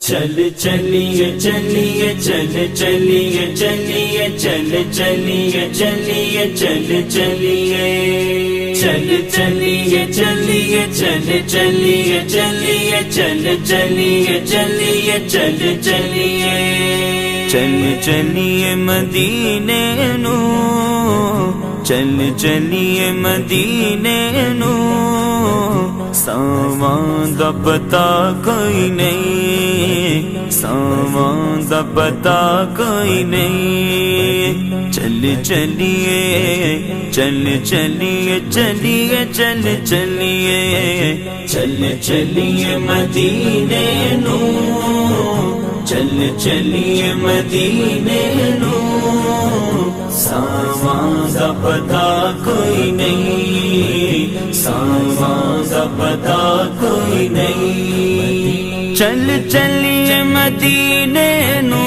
چل چلیے چلیے چل چلیے چلیے چل چلیے چلیے چل چلیے چل چلیے چلیے چل چلیے چلیے چل چلیے چلیے چل چلیے چل چلیے مدینے نو چل چلیے مدینے نو ساواں دا پتہ کوئی نہیں ساواں دا پتہ کوئی نہیں چل چلیے چل چلیے چلیے چل چلیے چل چلیے مدینے نو چل چلیے مدینے نو ساواں دا پتہ کوئی نہیں ساواں دا پتہ کوئی نہیں چل چلیے مدینے نو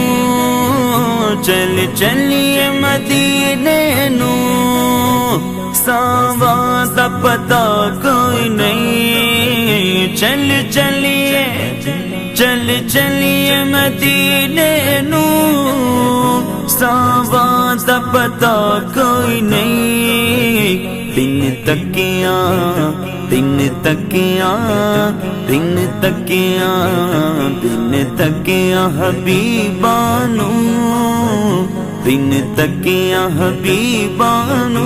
چل چلیے مدینے نو ساواں دا پتہ کوئی نہیں چل چلیے چل چلیے مدینے نو ساواں دا پتہ کوئی نہیں دن تکیاں دن تکیاں دن تکیاں دن تکیاں حبیبانو دن تکیاں حبیبانو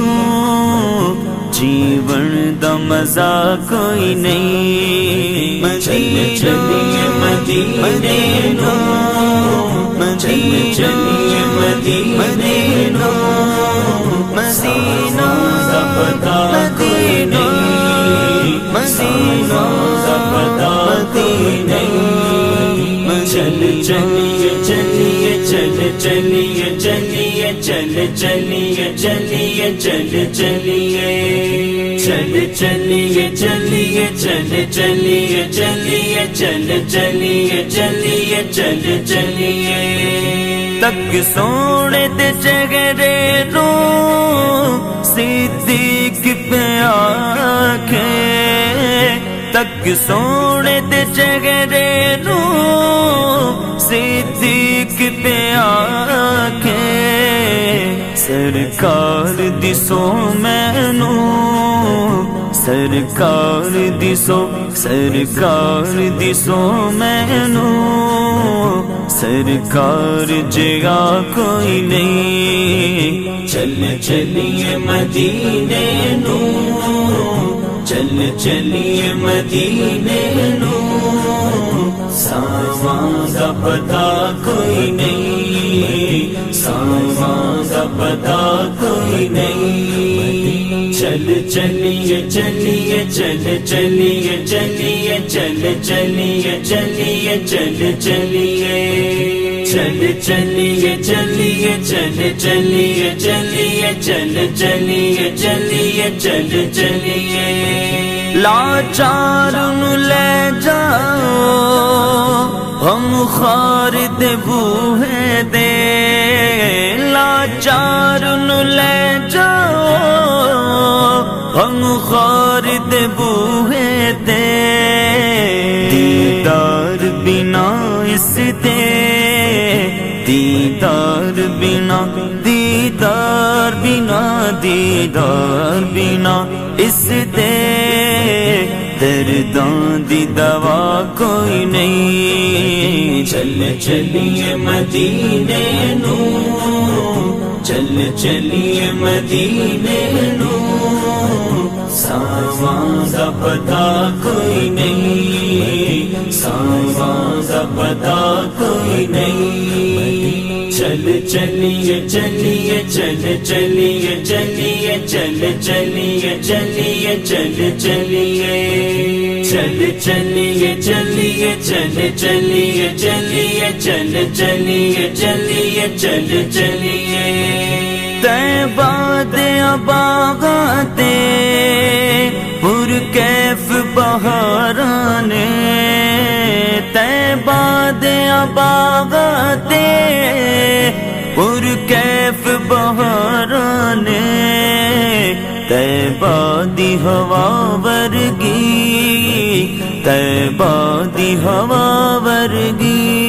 جیون دا مزہ کوئی نہیں چلیے مدینے نو چلیے مدینے نو مدینہ پتہ کوئی نہیں مدینہ پتہ کوئی نہیں چل چلیے چلیے چل چلیے چلیے چل چلیے چلیے چل چلیے چل چلیے چلیے چل چلیے چلیے چل چلیے چلیے چل چلیے تک سونے دے چہرے رو صدیق پہ آنکھیں تک سونے دے چہرے رو صدیق پہ آنکھیں سرکار دسو مینو سرکار دسو سرکار دسو مینو سرکار جگہ کوئی نہیں چل چلیے مدینے نو چل چلیے مدینے نو ساواں دا پتہ کوئی نہیں ساواں دا پتہ کوئی نہیں چل چلیے چلیے چل چلیے چلیے چل چلیے چلیے چل چلیے چل چلیے چلیے چل چلیے چلیے چل چلیے چلیے چل چلیے لاچار نو لے جاؤ ہم خار دے بوہے دے لاچار نو لے جاؤ ہم خار دے بوہے دے دیدار بنا اس دے دیدار بنا دیدار بنا دیدار بنا اس دے درداں دی دوا کوئی نہیں چل چلیے مدینے نو چل چلیے مدینے نو ساواں دا پتہ کوئی نہیں ساواں دا پتہ کوئی نہیں چل چلیے چلیے چل چلیے چلیے چل چلیے چلیے چل چلیے چل چلیے چلیے چل چلیے چلیے چل چلیے چلیے چل چلیے طیبہ دیا باغاں تے پر کیف بہارانے طیبہ دیا باغاں تے پر کیف بہارانے طیبہ دی ہوا ورگی طیبہ دی ہوا ورگی